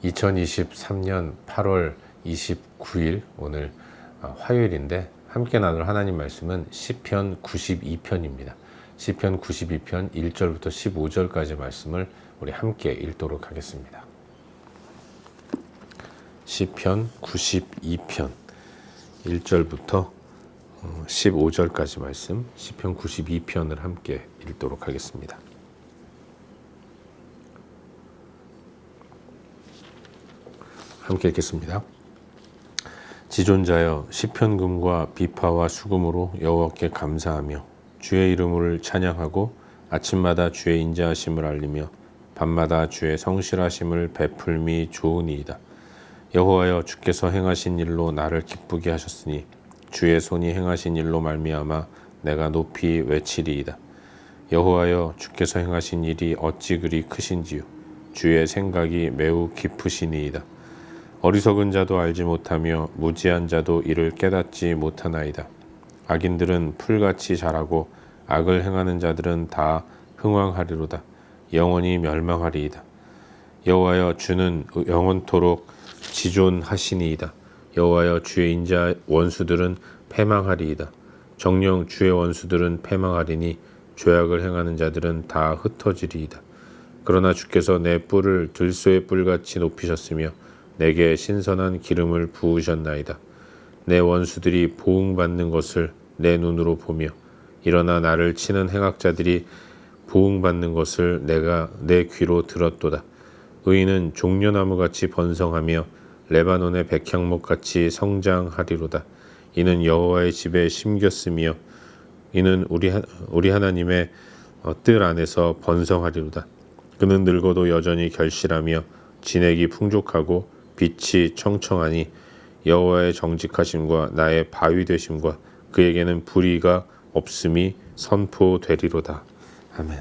2023년 8월 29일 오늘 화요일인데 함께 나눌 하나님 말씀은 시편 92편입니다. 시편 92편 1절부터 15절까지 말씀을 우리 함께 읽도록 하겠습니다. 시편 92편 1절부터 15절까지 말씀, 시편 92편을 함께 읽도록 하겠습니다. 함께 읽겠습니다. 지존자여, 시편금과 비파와 수금으로 여호와께 감사하며 주의 이름을 찬양하고 아침마다 주의 인자하심을 알리며 밤마다 주의 성실하심을 베풀미 좋으니이다. 여호와여, 주께서 행하신 일로 나를 기쁘게 하셨으니 주의 손이 행하신 일로 말미암아 내가 높이 외치리이다. 여호와여, 주께서 행하신 일이 어찌 그리 크신지요. 주의 생각이 매우 깊으시니이다. 어리석은 자도 알지 못하며 무지한 자도 이를 깨닫지 못하나이다. 악인들은 풀같이 자라고 악을 행하는 자들은 다 흥왕하리로다. 영원히 멸망하리이다. 여호와여, 주는 영원토록 지존하시니이다. 여호와여, 주의 인자 원수들은 패망하리이다. 정녕 주의 원수들은 패망하리니 죄악을 행하는 자들은 다 흩어지리이다. 그러나 주께서 내 뿔을 들소의 뿔같이 높이셨으며 내게 신선한 기름을 부으셨나이다. 내 원수들이 보응받는 것을 내 눈으로 보며 일어나 나를 치는 행악자들이 보응받는 것을 내가 내 귀로 들었도다. 의인은 종려나무같이 번성하며 레바논의 백향목같이 성장하리로다. 이는 여호와의 집에 심겼으며 이는 우리 하나님의 뜰 안에서 번성하리로다. 그는 늙어도 여전히 결실하며 진액이 풍족하고 빛이 청청하니 여호와의 정직하심과 나의 바위 되심과 그에게는 불의가 없음이 선포되리로다. 아멘.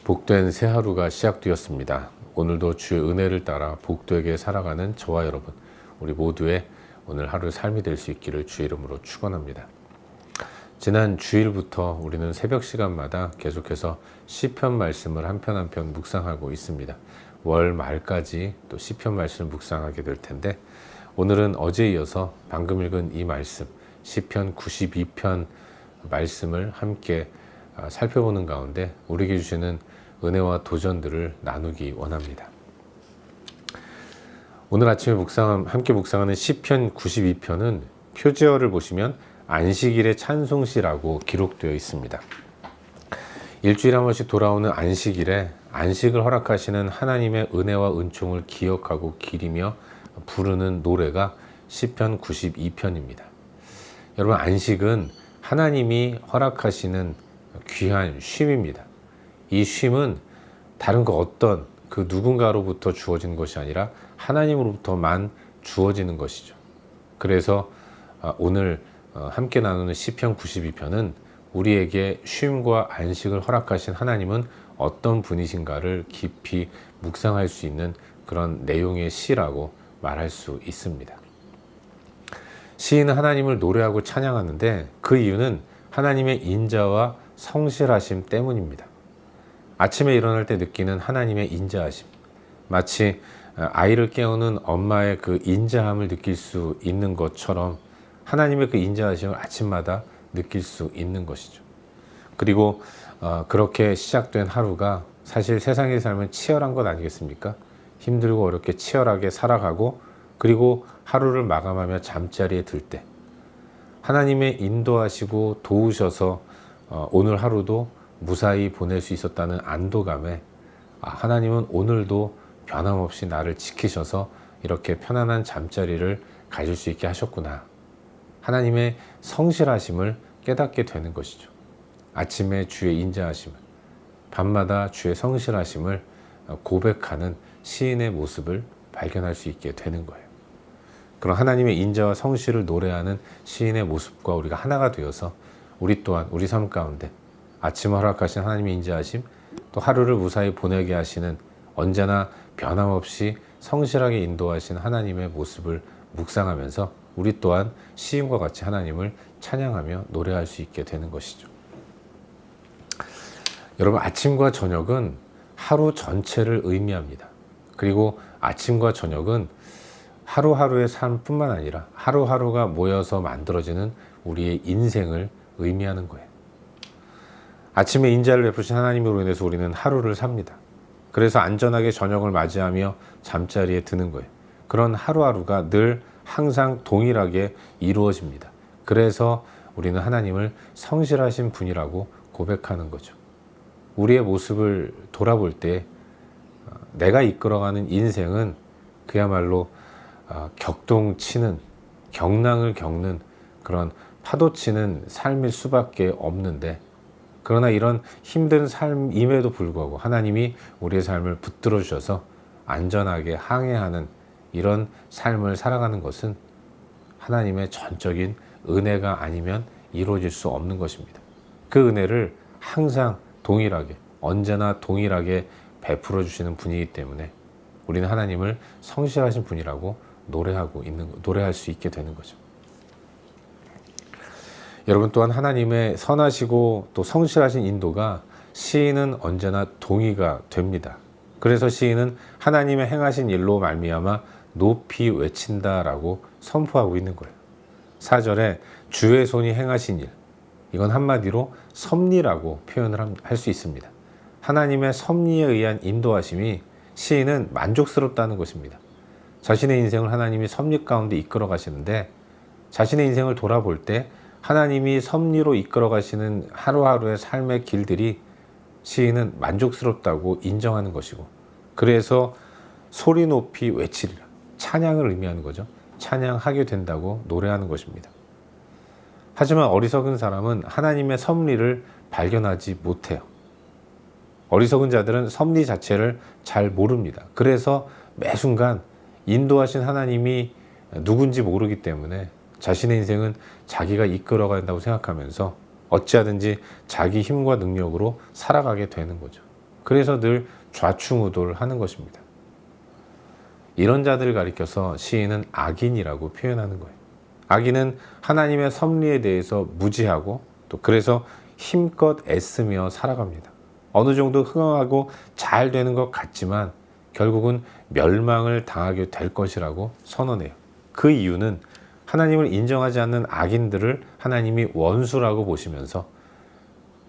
복된 새 하루가 시작되었습니다. 오늘도 주의 은혜를 따라 복되게 살아가는 저와 여러분, 우리 모두의 오늘 하루 삶이 될 수 있기를 주의 이름으로 축원합니다. 지난 주일부터 우리는 새벽 시간마다 계속해서 시편 말씀을 한 편 한 편 묵상하고 있습니다. 월 말까지 또 시편 말씀을 묵상하게 될 텐데, 오늘은 어제에 이어서 방금 읽은 이 말씀 시편 92편 말씀을 함께 살펴보는 가운데 우리에게 주시는 은혜와 도전들을 나누기 원합니다. 오늘 아침에 함께 묵상하는 시편 92편은 표지어를 보시면 안식일의 찬송시라고 기록되어 있습니다. 일주일에 한 번씩 돌아오는 안식일에 안식을 허락하시는 하나님의 은혜와 은총을 기억하고 기리며 부르는 노래가 시편 92편입니다. 여러분, 안식은 하나님이 허락하시는 귀한 쉼입니다. 이 쉼은 다른 어떤 그 누군가로부터 주어진 것이 아니라 하나님으로부터만 주어지는 것이죠. 그래서 오늘 함께 나누는 시편 92편은 우리에게 쉼과 안식을 허락하신 하나님은 어떤 분이신가를 깊이 묵상할 수 있는 그런 내용의 시라고 말할 수 있습니다. 시인은 하나님을 노래하고 찬양하는데 그 이유는 하나님의 인자와 성실하심 때문입니다. 아침에 일어날 때 느끼는 하나님의 인자하심, 마치 아이를 깨우는 엄마의 그 인자함을 느낄 수 있는 것처럼 하나님의 그 인자하심을 아침마다 느낄 수 있는 것이죠. 그리고 그렇게 시작된 하루가 사실 세상의 삶은 치열한 것 아니겠습니까? 힘들고 어렵게 치열하게 살아가고 그리고 하루를 마감하며 잠자리에 들 때 하나님의 인도하시고 도우셔서 오늘 하루도 무사히 보낼 수 있었다는 안도감에 하나님은 오늘도 변함없이 나를 지키셔서 이렇게 편안한 잠자리를 가질 수 있게 하셨구나. 하나님의 성실하심을 깨닫게 되는 것이죠. 아침에 주의 인자하심을, 밤마다 주의 성실하심을 고백하는 시인의 모습을 발견할 수 있게 되는 거예요. 그런 하나님의 인자와 성실을 노래하는 시인의 모습과 우리가 하나가 되어서 우리 또한 우리 삶 가운데 아침을 허락하신 하나님의 인자하심, 또 하루를 무사히 보내게 하시는 언제나 변함없이 성실하게 인도하신 하나님의 모습을 묵상하면서 우리 또한 시인과 같이 하나님을 찬양하며 노래할 수 있게 되는 것이죠. 여러분, 아침과 저녁은 하루 전체를 의미합니다. 그리고 아침과 저녁은 하루하루의 삶뿐만 아니라 하루하루가 모여서 만들어지는 우리의 인생을 의미하는 거예요. 아침에 인자를 베푸신 하나님으로 인해서 우리는 하루를 삽니다. 그래서 안전하게 저녁을 맞이하며 잠자리에 드는 거예요. 그런 하루하루가 늘 항상 동일하게 이루어집니다. 그래서 우리는 하나님을 성실하신 분이라고 고백하는 거죠. 우리의 모습을 돌아볼 때 내가 이끌어가는 인생은 그야말로 격동치는, 경랑을 겪는 그런 파도치는 삶일 수밖에 없는데, 그러나 이런 힘든 삶임에도 불구하고 하나님이 우리의 삶을 붙들어 주셔서 안전하게 항해하는 이런 삶을 살아가는 것은 하나님의 전적인 은혜가 아니면 이루어질 수 없는 것입니다. 그 은혜를 항상 동일하게, 언제나 동일하게 베풀어 주시는 분이기 때문에 우리는 하나님을 성실하신 분이라고 노래할 수 있게 되는 거죠. 여러분, 또한 하나님의 선하시고 또 성실하신 인도가 시인은 언제나 동의가 됩니다. 그래서 시인은 하나님의 행하신 일로 말미암아 높이 외친다라고 선포하고 있는 거예요. 4절에 주의 손이 행하신 일, 이건 한마디로 섭리라고 표현을 할 수 있습니다. 하나님의 섭리에 의한 인도하심이 시인은 만족스럽다는 것입니다. 자신의 인생을 하나님이 섭리 가운데 이끌어 가시는데, 자신의 인생을 돌아볼 때 하나님이 섭리로 이끌어 가시는 하루하루의 삶의 길들이 시인은 만족스럽다고 인정하는 것이고, 그래서 소리 높이 외치리라, 찬양을 의미하는 거죠. 찬양하게 된다고 노래하는 것입니다. 하지만 어리석은 사람은 하나님의 섭리를 발견하지 못해요. 어리석은 자들은 섭리 자체를 잘 모릅니다. 그래서 매 순간 인도하신 하나님이 누군지 모르기 때문에 자신의 인생은 자기가 이끌어간다고 생각하면서 어찌하든지 자기 힘과 능력으로 살아가게 되는 거죠. 그래서 늘 좌충우돌을 하는 것입니다. 이런 자들을 가리켜서 시인은 악인이라고 표현하는 거예요. 악인은 하나님의 섭리에 대해서 무지하고 또 그래서 힘껏 애쓰며 살아갑니다. 어느 정도 흥황하고 잘 되는 것 같지만 결국은 멸망을 당하게 될 것이라고 선언해요. 그 이유는 하나님을 인정하지 않는 악인들을 하나님이 원수라고 보시면서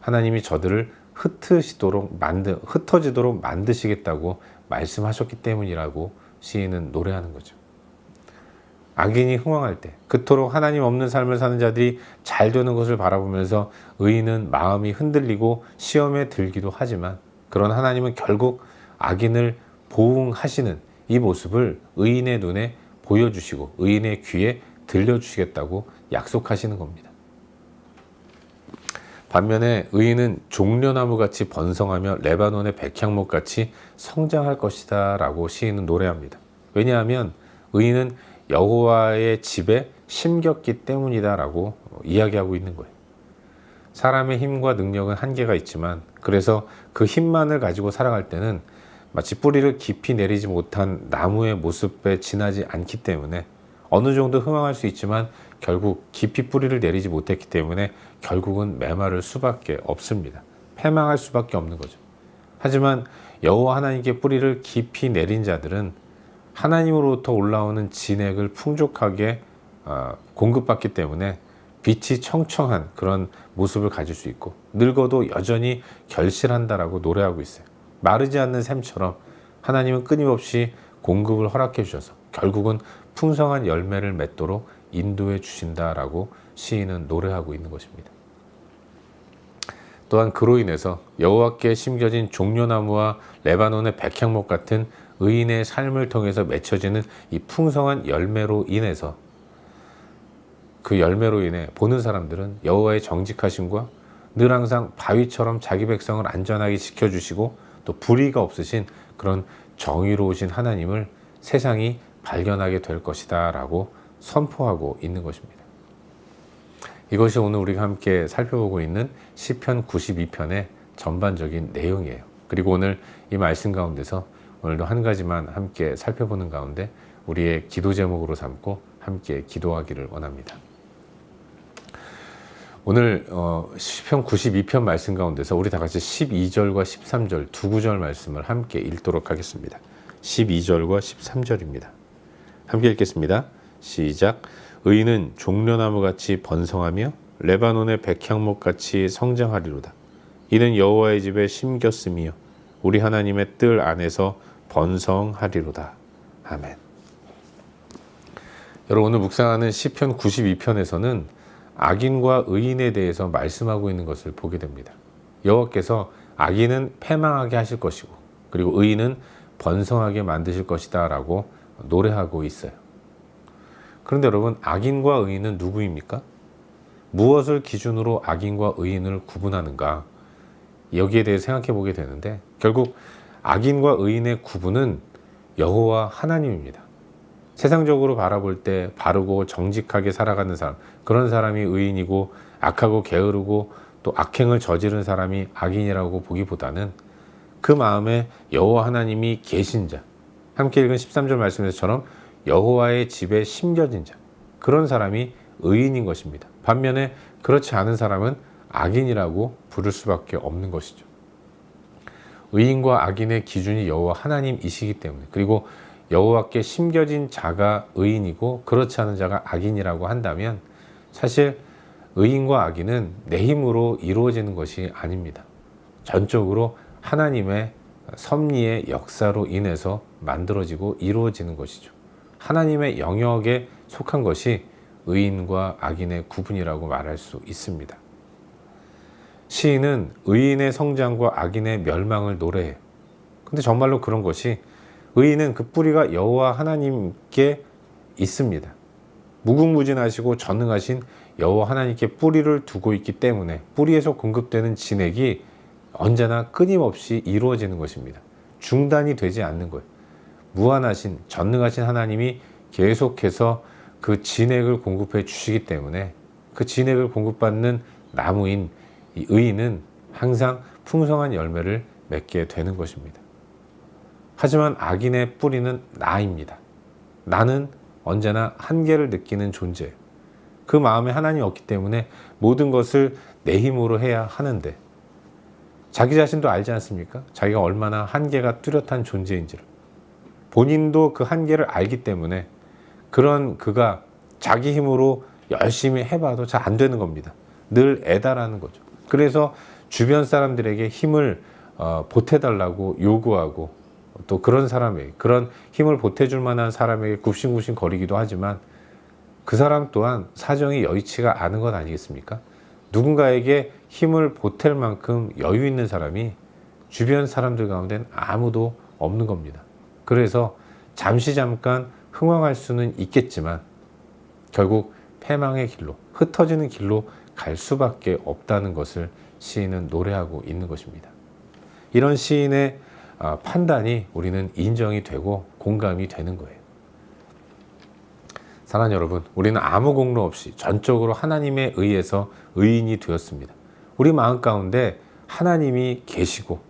하나님이 저들을 흩어지도록 만드시겠다고 말씀하셨기 때문이라고 시인은 노래하는 거죠. 악인이 흥황할 때, 그토록 하나님 없는 삶을 사는 자들이 잘 되는 것을 바라보면서 의인은 마음이 흔들리고 시험에 들기도 하지만, 그런 하나님은 결국 악인을 보응하시는 이 모습을 의인의 눈에 보여주시고 의인의 귀에 들려주시겠다고 약속하시는 겁니다. 반면에 의인은 종려나무같이 번성하며 레바논의 백향목같이 성장할 것이다 라고 시인은 노래합니다. 왜냐하면 의인은 여호와의 집에 심겼기 때문이다 라고 이야기하고 있는 거예요. 사람의 힘과 능력은 한계가 있지만, 그래서 그 힘만을 가지고 살아갈 때는 마치 뿌리를 깊이 내리지 못한 나무의 모습에 지나지 않기 때문에 어느 정도 흥황할 수 있지만 결국 깊이 뿌리를 내리지 못했기 때문에 결국은 메마를 수밖에 없습니다. 패망할 수밖에 없는 거죠. 하지만 여호와 하나님께 뿌리를 깊이 내린 자들은 하나님으로부터 올라오는 진액을 풍족하게 공급받기 때문에 빛이 청청한 그런 모습을 가질 수 있고, 늙어도 여전히 결실한다라고 노래하고 있어요. 마르지 않는 샘처럼 하나님은 끊임없이 공급을 허락해 주셔서 결국은 풍성한 열매를 맺도록 인도해 주신다라고 시인은 노래하고 있는 것입니다. 또한 그로 인해서 여호와께 심겨진 종려나무와 레바논의 백향목 같은 의인의 삶을 통해서 맺혀지는 이 풍성한 열매로 인해서, 그 열매로 인해 보는 사람들은 여호와의 정직하심과 늘 항상 바위처럼 자기 백성을 안전하게 지켜주시고 또 불의가 없으신 그런 정의로우신 하나님을 세상이 발견하게 될 것이다 라고 선포하고 있는 것입니다. 이것이 오늘 우리가 함께 살펴보고 있는 시편 92편의 전반적인 내용이에요. 그리고 오늘 이 말씀 가운데서 오늘도 한 가지만 함께 살펴보는 가운데 우리의 기도 제목으로 삼고 함께 기도하기를 원합니다. 오늘 시편 92편 말씀 가운데서 우리 다 같이 12절과 13절 두 구절 말씀을 함께 읽도록 하겠습니다. 12절과 13절입니다. 함께 읽겠습니다. 시작. 의인은 종려나무같이 번성하며 레바논의 백향목같이 성장하리로다. 이는 여호와의 집에 심겼으며 우리 하나님의 뜰 안에서 번성하리로다. 아멘. 여러분, 오늘 묵상하는 시편 92편에서는 악인과 의인에 대해서 말씀하고 있는 것을 보게 됩니다. 여호와께서 악인은 패망하게 하실 것이고 그리고 의인은 번성하게 만드실 것이다 라고 노래하고 있어요. 그런데 여러분, 악인과 의인은 누구입니까? 무엇을 기준으로 악인과 의인을 구분하는가? 여기에 대해 생각해 보게 되는데 결국 악인과 의인의 구분은 여호와 하나님입니다. 세상적으로 바라볼 때 바르고 정직하게 살아가는 사람, 그런 사람이 의인이고 악하고 게으르고 또 악행을 저지른 사람이 악인이라고 보기보다는 그 마음에 여호와 하나님이 계신 자, 함께 읽은 13절 말씀에서처럼 여호와의 집에 심겨진 자, 그런 사람이 의인인 것입니다. 반면에 그렇지 않은 사람은 악인이라고 부를 수밖에 없는 것이죠. 의인과 악인의 기준이 여호와 하나님이시기 때문에, 그리고 여호와께 심겨진 자가 의인이고 그렇지 않은 자가 악인이라고 한다면 사실 의인과 악인은 내 힘으로 이루어지는 것이 아닙니다. 전적으로 하나님의 섭리의 역사로 인해서 만들어지고 이루어지는 것이죠. 하나님의 영역에 속한 것이 의인과 악인의 구분이라고 말할 수 있습니다. 시인은 의인의 성장과 악인의 멸망을 노래해요. 근데 정말로 그런 것이, 의인은 그 뿌리가 여호와 하나님께 있습니다. 무궁무진하시고 전능하신 여호와 하나님께 뿌리를 두고 있기 때문에 뿌리에서 공급되는 진액이 언제나 끊임없이 이루어지는 것입니다. 중단이 되지 않는 거예요. 무한하신 전능하신 하나님이 계속해서 그 진액을 공급해 주시기 때문에 그 진액을 공급받는 나무인 이 의인은 항상 풍성한 열매를 맺게 되는 것입니다. 하지만 악인의 뿌리는 나입니다. 나는 언제나 한계를 느끼는 존재예요. 그 마음에 하나님이 없기 때문에 모든 것을 내 힘으로 해야 하는데, 자기 자신도 알지 않습니까? 자기가 얼마나 한계가 뚜렷한 존재인지를. 본인도 그 한계를 알기 때문에 그런 그가 자기 힘으로 열심히 해봐도 잘 안 되는 겁니다. 늘 애달하는 거죠. 그래서 주변 사람들에게 힘을 보태달라고 요구하고, 또 그런 사람에게, 그런 힘을 보태줄 만한 사람에게 굽신굽신 거리기도 하지만 그 사람 또한 사정이 여의치가 않은 것 아니겠습니까? 누군가에게 힘을 보탤 만큼 여유 있는 사람이 주변 사람들 가운데는 아무도 없는 겁니다. 그래서 잠시 잠깐 흥황할 수는 있겠지만 결국 패망의 길로, 흩어지는 길로 갈 수밖에 없다는 것을 시인은 노래하고 있는 것입니다. 이런 시인의 판단이 우리는 인정이 되고 공감이 되는 거예요. 사랑하는 여러분, 우리는 아무 공로 없이 전적으로 하나님에 의해서 의인이 되었습니다. 우리 마음 가운데 하나님이 계시고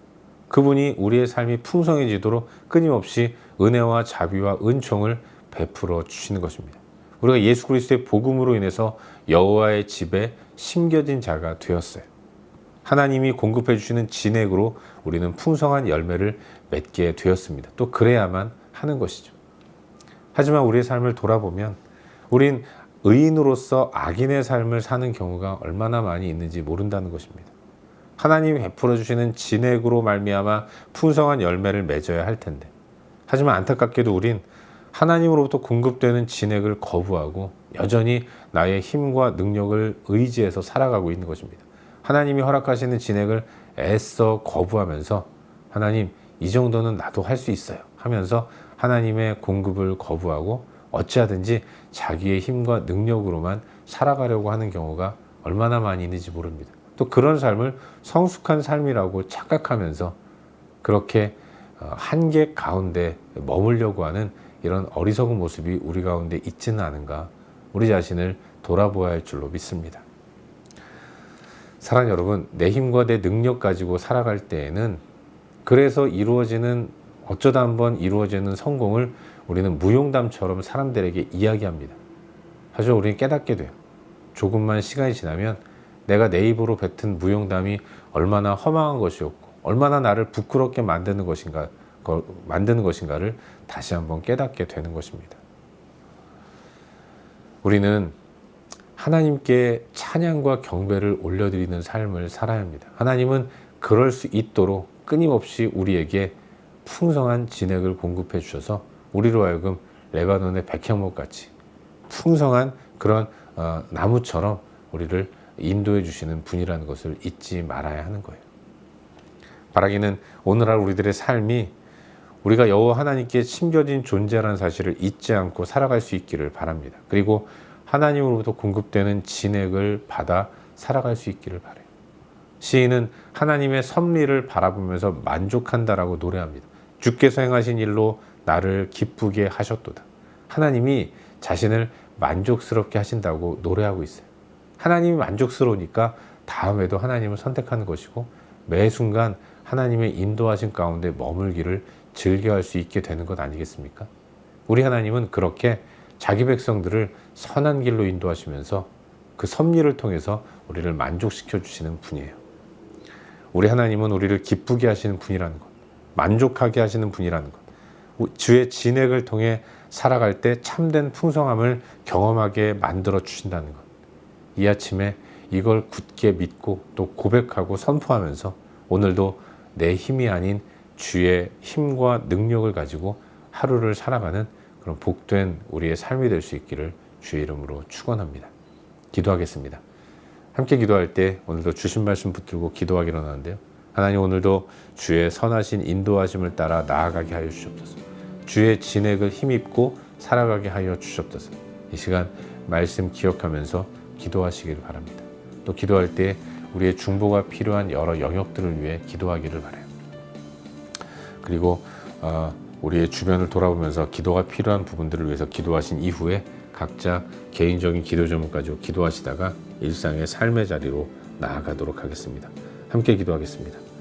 그분이 우리의 삶이 풍성해지도록 끊임없이 은혜와 자비와 은총을 베풀어 주시는 것입니다. 우리가 예수 그리스도의 복음으로 인해서 여호와의 집에 심겨진 자가 되었어요. 하나님이 공급해 주시는 진액으로 우리는 풍성한 열매를 맺게 되었습니다. 또 그래야만 하는 것이죠. 하지만 우리의 삶을 돌아보면 우린 의인으로서 악인의 삶을 사는 경우가 얼마나 많이 있는지 모른다는 것입니다. 하나님이 베풀어 주시는 진액으로 말미암아 풍성한 열매를 맺어야 할 텐데, 하지만 안타깝게도 우린 하나님으로부터 공급되는 진액을 거부하고 여전히 나의 힘과 능력을 의지해서 살아가고 있는 것입니다. 하나님이 허락하시는 진액을 애써 거부하면서 하나님, 이 정도는 나도 할 수 있어요 하면서 하나님의 공급을 거부하고 어찌하든지 자기의 힘과 능력으로만 살아가려고 하는 경우가 얼마나 많이 있는지 모릅니다. 또 그런 삶을 성숙한 삶이라고 착각하면서 그렇게 한계 가운데 머물려고 하는 이런 어리석은 모습이 우리 가운데 있지는 않은가, 우리 자신을 돌아보아야 할 줄로 믿습니다. 사랑하는 여러분, 내 힘과 내 능력 가지고 살아갈 때에는 그래서 이루어지는, 어쩌다 한번 이루어지는 성공을 우리는 무용담처럼 사람들에게 이야기합니다. 하지만 우리는 깨닫게 돼요. 조금만 시간이 지나면 내가 내 입으로 뱉은 무용담이 얼마나 허망한 것이었고 얼마나 나를 부끄럽게 만드는 것인가 만드는 것인가를 다시 한번 깨닫게 되는 것입니다. 우리는 하나님께 찬양과 경배를 올려드리는 삶을 살아야 합니다. 하나님은 그럴 수 있도록 끊임없이 우리에게 풍성한 진액을 공급해 주셔서 우리로 하여금 레바논의 백향목 같이 풍성한 그런 나무처럼 우리를 인도해 주시는 분이라는 것을 잊지 말아야 하는 거예요. 바라기는 오늘날 우리들의 삶이 우리가 여호와 하나님께 심겨진 존재라는 사실을 잊지 않고 살아갈 수 있기를 바랍니다. 그리고 하나님으로부터 공급되는 진액을 받아 살아갈 수 있기를 바라요. 시인은 하나님의 섭리를 바라보면서 만족한다라고 노래합니다. 주께서 행하신 일로 나를 기쁘게 하셨도다. 하나님이 자신을 만족스럽게 하신다고 노래하고 있어요. 하나님이 만족스러우니까 다음에도 하나님을 선택하는 것이고 매 순간 하나님의 인도하신 가운데 머물기를 즐겨할 수 있게 되는 것 아니겠습니까? 우리 하나님은 그렇게 자기 백성들을 선한 길로 인도하시면서 그 섭리를 통해서 우리를 만족시켜 주시는 분이에요. 우리 하나님은 우리를 기쁘게 하시는 분이라는 것, 만족하게 하시는 분이라는 것, 주의 진액을 통해 살아갈 때 참된 풍성함을 경험하게 만들어 주신다는 것. 이 아침에 이걸 굳게 믿고 또 고백하고 선포하면서 오늘도 내 힘이 아닌 주의 힘과 능력을 가지고 하루를 살아가는 그런 복된 우리의 삶이 될 수 있기를 주의 이름으로 축원합니다. 기도하겠습니다. 함께 기도할 때 오늘도 주신 말씀 붙들고 기도하기로 하는데요. 하나님, 오늘도 주의 선하신 인도하심을 따라 나아가게 하여 주시옵소서. 주의 진액을 힘입고 살아가게 하여 주시옵소서. 이 시간 말씀 기억하면서 기도하시기를 바랍니다. 또 기도할 때 우리의 중보가 필요한 여러 영역들을 위해 기도하기를 바라요. 그리고 우리의 주변을 돌아보면서 기도가 필요한 부분들을 위해서 기도하신 이후에 각자 개인적인 기도 제목 가지고 기도하시다가 일상의 삶의 자리로 나아가도록 하겠습니다. 함께 기도하겠습니다.